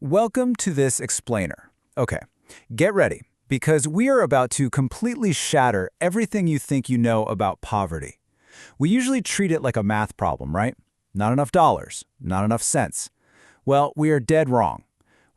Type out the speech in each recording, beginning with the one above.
Welcome to this explainer. Okay, get ready, because we are about to completely shatter everything you think you know about poverty. We usually treat it like a math problem, right? Not enough dollars, not enough cents. Well, we are dead wrong.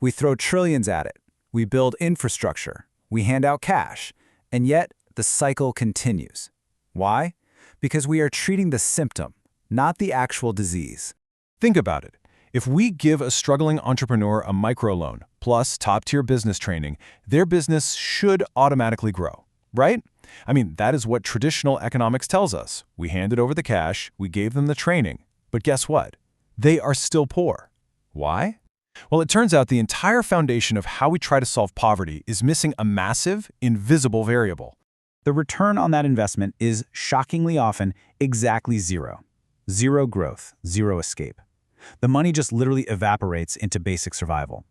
We throw trillions at it. We build infrastructure. We hand out cash. And yet, the cycle continues. Why? Because we are treating the symptom, not the actual disease. Think about it. If we give a struggling entrepreneur a microloan plus top-tier business training, their business should automatically grow, right? I mean, that is what traditional economics tells us. We handed over the cash, we gave them the training, but guess what? They are still poor. Why? Well, it turns out the entire foundation of how we try to solve poverty is missing a massive, invisible variable. The return on that investment is shockingly often exactly zero. Zero growth, zero escape. The money just literally evaporates into basic survival.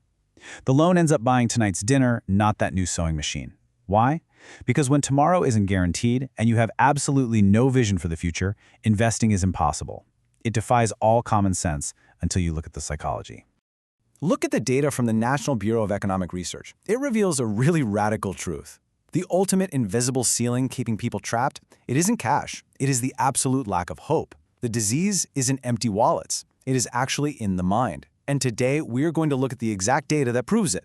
The loan ends up buying tonight's dinner, not that new sewing machine. Why? Because when tomorrow isn't guaranteed and you have absolutely no vision for the future, investing is impossible. It defies all common sense until you look at the psychology. Look at the data from the National Bureau of Economic Research. It reveals a really radical truth. The ultimate invisible ceiling keeping people trapped, it isn't cash. It is the absolute lack of hope. The disease isn't empty wallets. It is actually in the mind. And today, we're going to look at the exact data that proves it.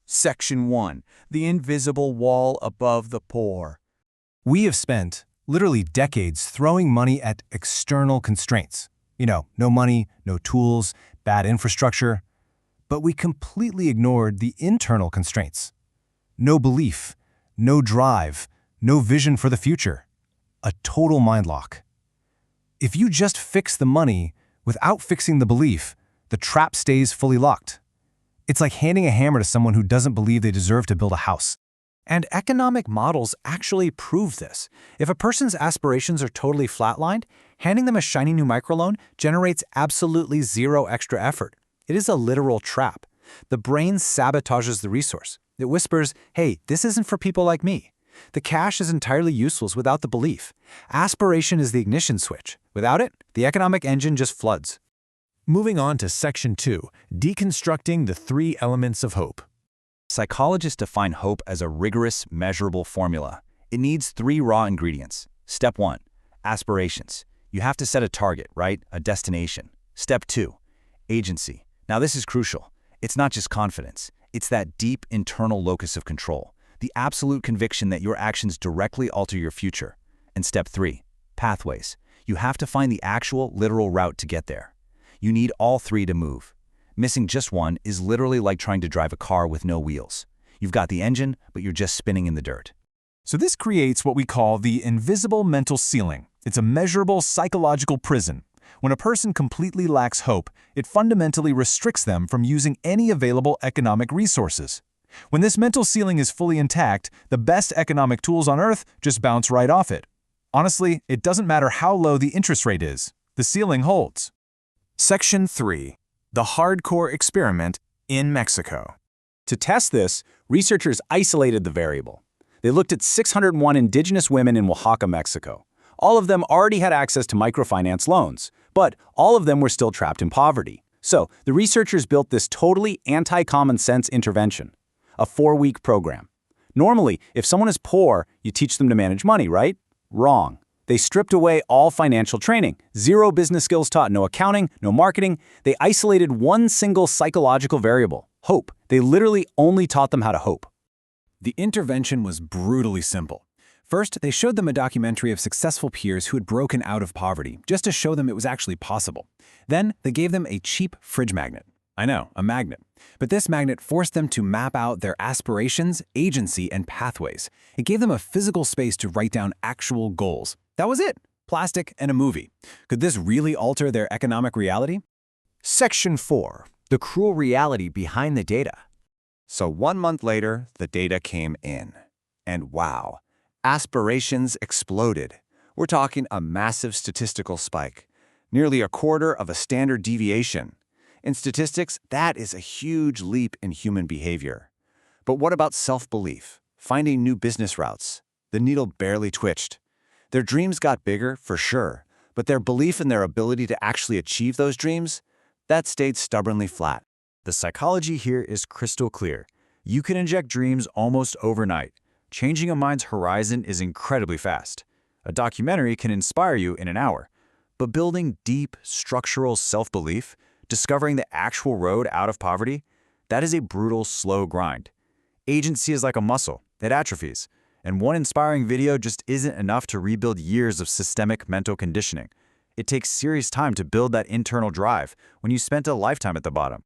Section 1. The invisible wall above the poor. We have spent literally decades throwing money at external constraints. No money, no tools, bad infrastructure. But we completely ignored the internal constraints. No belief, no drive, no vision for the future. A total mind lock. If you just fix the money without fixing the belief, the trap stays fully locked. It's like handing a hammer to someone who doesn't believe they deserve to build a house. And economic models actually prove this. If a person's aspirations are totally flatlined, handing them a shiny new microloan generates absolutely zero extra effort. It is a literal trap. The brain sabotages the resource. It whispers, hey, this isn't for people like me. The cash is entirely useless without the belief. Aspiration is the ignition switch. Without it, the economic engine just floods. Moving on to Section 2, deconstructing the 3 elements of hope. Psychologists define hope as a rigorous, measurable formula. It needs 3 raw ingredients. Step 1, aspirations. You have to set a target, right? A destination. Step 2, agency. Now this is crucial. It's not just confidence. It's that deep internal locus of control. The absolute conviction that your actions directly alter your future. And step 3, pathways. You have to find the actual, literal route to get there. You need all 3 to move. Missing just one is literally like trying to drive a car with no wheels. You've got the engine, but you're just spinning in the dirt. So this creates what we call the invisible mental ceiling. It's a measurable psychological prison. When a person completely lacks hope, it fundamentally restricts them from using any available economic resources. When this mental ceiling is fully intact, the best economic tools on earth just bounce right off it. Honestly, it doesn't matter how low the interest rate is. The ceiling holds. Section 3. The hardcore experiment in Mexico. To test this, researchers isolated the variable. They looked at 601 indigenous women in Oaxaca, Mexico. All of them already had access to microfinance loans, but all of them were still trapped in poverty. So the researchers built this totally anti-common sense intervention. A 4-week program. Normally, if someone is poor, you teach them to manage money, right? Wrong. They stripped away all financial training, 0 business skills taught, no accounting, no marketing. They isolated one single psychological variable, hope. They literally only taught them how to hope. The intervention was brutally simple. First, they showed them a documentary of successful peers who had broken out of poverty, just to show them it was actually possible. Then, they gave them a cheap fridge magnet. I know, a magnet. But this magnet forced them to map out their aspirations, agency, and pathways. It gave them a physical space to write down actual goals. That was it. Plastic and a movie. Could this really alter their economic reality? Section 4. The cruel reality behind the data. So 1 month later, the data came in. And wow, aspirations exploded. We're talking a massive statistical spike. Nearly a quarter of a standard deviation. In statistics, that is a huge leap in human behavior. But what about self-belief? Finding new business routes? The needle barely twitched. Their dreams got bigger, for sure, but their belief in their ability to actually achieve those dreams, that stayed stubbornly flat. The psychology here is crystal clear. You can inject dreams almost overnight. Changing a mind's horizon is incredibly fast. A documentary can inspire you in an hour. But building deep, structural self-belief, discovering the actual road out of poverty, that is a brutal, slow grind. Agency is like a muscle. It atrophies. And one inspiring video just isn't enough to rebuild years of systemic mental conditioning. It takes serious time to build that internal drive when you spent a lifetime at the bottom.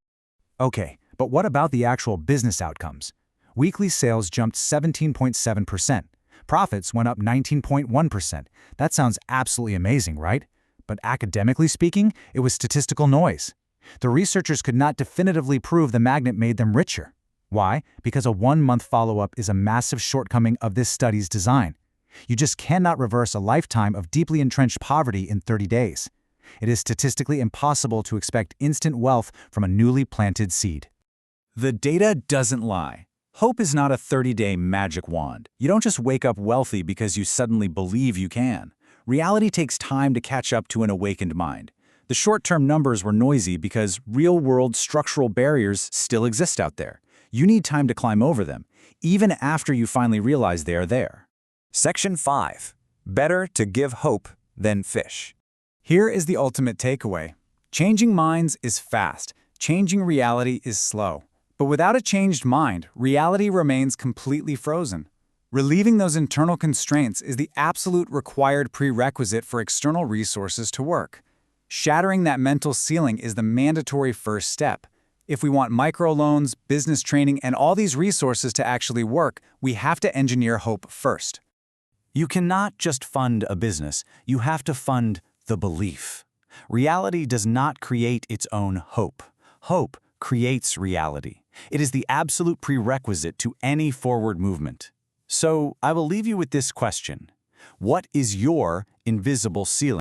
Okay, but what about the actual business outcomes? Weekly sales jumped 17.7%. Profits went up 19.1%. That sounds absolutely amazing, right? But academically speaking, it was statistical noise. The researchers could not definitively prove the magnet made them richer. Why? Because a one-month follow-up is a massive shortcoming of this study's design. You just cannot reverse a lifetime of deeply entrenched poverty in 30 days. It is statistically impossible to expect instant wealth from a newly planted seed. The data doesn't lie. Hope is not a 30-day magic wand. You don't just wake up wealthy because you suddenly believe you can. Reality takes time to catch up to an awakened mind. The short-term numbers were noisy because real-world structural barriers still exist out there. You need time to climb over them, even after you finally realize they are there. Section 5. Better to give hope than fish. Here is the ultimate takeaway. Changing minds is fast. Changing reality is slow. But without a changed mind, reality remains completely frozen. Relieving those internal constraints is the absolute required prerequisite for external resources to work. Shattering that mental ceiling is the mandatory first step. If we want microloans, business training, and all these resources to actually work, we have to engineer hope first. You cannot just fund a business, you have to fund the belief. Reality does not create its own hope. Hope creates reality. It is the absolute prerequisite to any forward movement. So I will leave you with this question. What is your invisible ceiling?